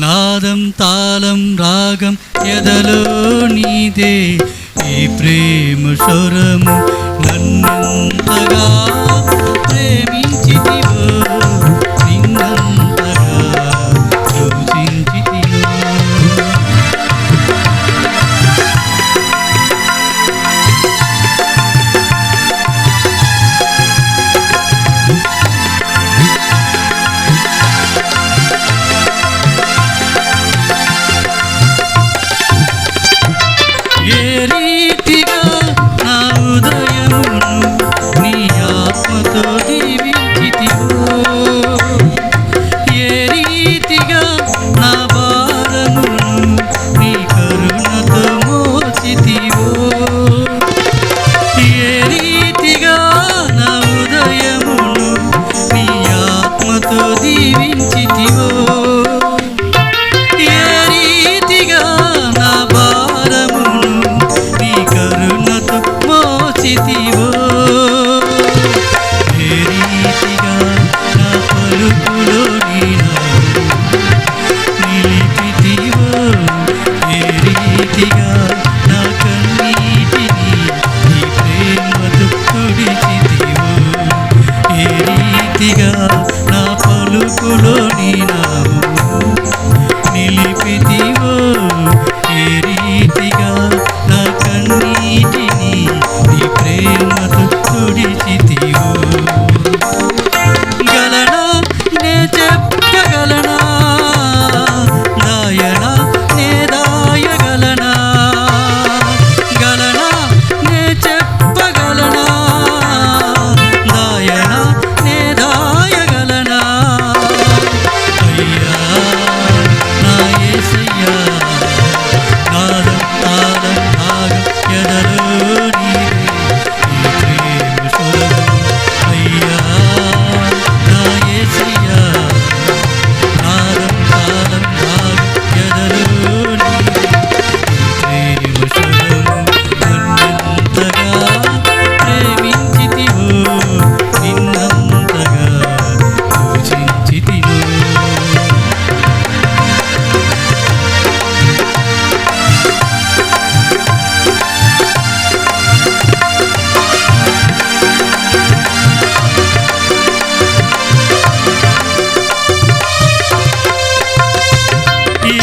నాదం తాళం రాగం ఎదలో నీదే ఈ ప్రేమ స్వరము నన్నంతగా ప్రేమించితివో నిన్నంతగా చూసించితివో ఏ రీతిగా నా ఉదయమును నీ ఆత్మతో దీవించితివో ఏ రీతిగా నా భారమును నీ కరుణతో మోసితివో ఏ రీతిగా నా ఉదయమును నీ ఆత్మతో దీవించితివో ఏ రీతిగా నా భారమును నీ కరుణతో మోసితివో ఏ రీతిగా నా పలుకులో నీ నిలిపితివో ఏ రీతిగా నా కన్నీటిని నీ ప్రేమతో తుడిచితివో ఏ రీతిగా నా పలుకులో నీ నిలిపితివో ఏ రీతిగా నా కన్నీటిని నీ ప్రేమతో తుడిచితివో గలనా నే చెప్పగలనా దాయనా నే దాయగలనా గలనా నే చెప్పగలనా దాయనా నే దాయగలనా అయ్యా నా యేసయ్యా నాదం తాళం రాగం ఎదలో నీదే ఈ ప్రేమ స్వరము అయ్యా నా యేసయ్యా నాదం తాళం రాగం ఎదలో నీదే ఈ ప్రేమ స్వరము నన్నంతగా ప్రేమించితివో నిన్నంతగా పూజించితివో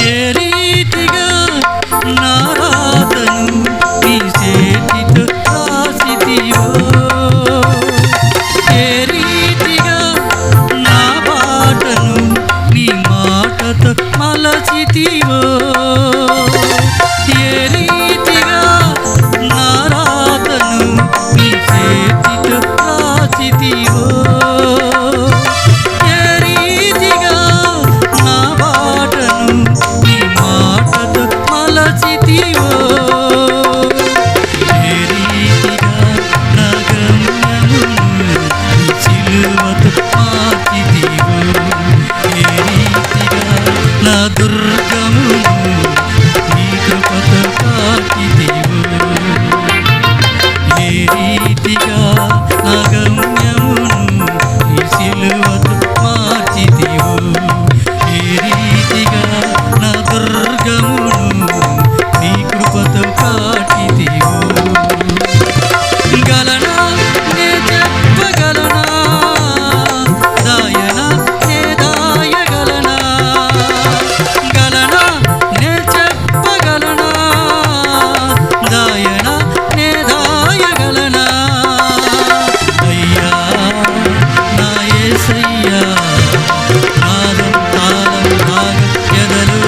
ఏ రీతిగా నా రాతను నీ చేతితో రాసితివో ఏ రీతిగా నా బాటను నీ మాటతో మలచితివో ఏ రీతిగా నా రాతను నీ చేతితో రాసితివో ఏ రీతిగా నా బాటను నీ మాటతో మలచితివో ఏ రీతిగా నా గమ్యమును నీ సిలువతో మార్చితివో ఏ రీతిగా నా దుర్గమును నీ కృపతో కాచితివో ఏ రీతిగా నా గమ్యమును నీ సిలువతో మార్చితివో ఏ రీతిగా నా దుర్గమును నీ కృపతో కాచితివో గలనా నే చెప్పగలనా దాయనా నే దాయగలనా గలనా నే చెప్పగలనా దాయనా నే దాయగలనా అయ్యా నా యేసయ్యా నాదం తాళం రాగం ఎదలో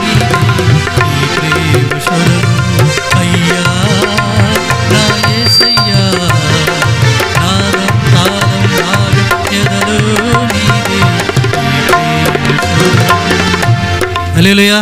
నీదే ఈ ప్రేమ స్వరము అయ్యా నా యేసయ్యా నాదం తాళం రాగం ఎదలో నీదే ఈ ప్రేమ స్వరము హల్లెలూయా.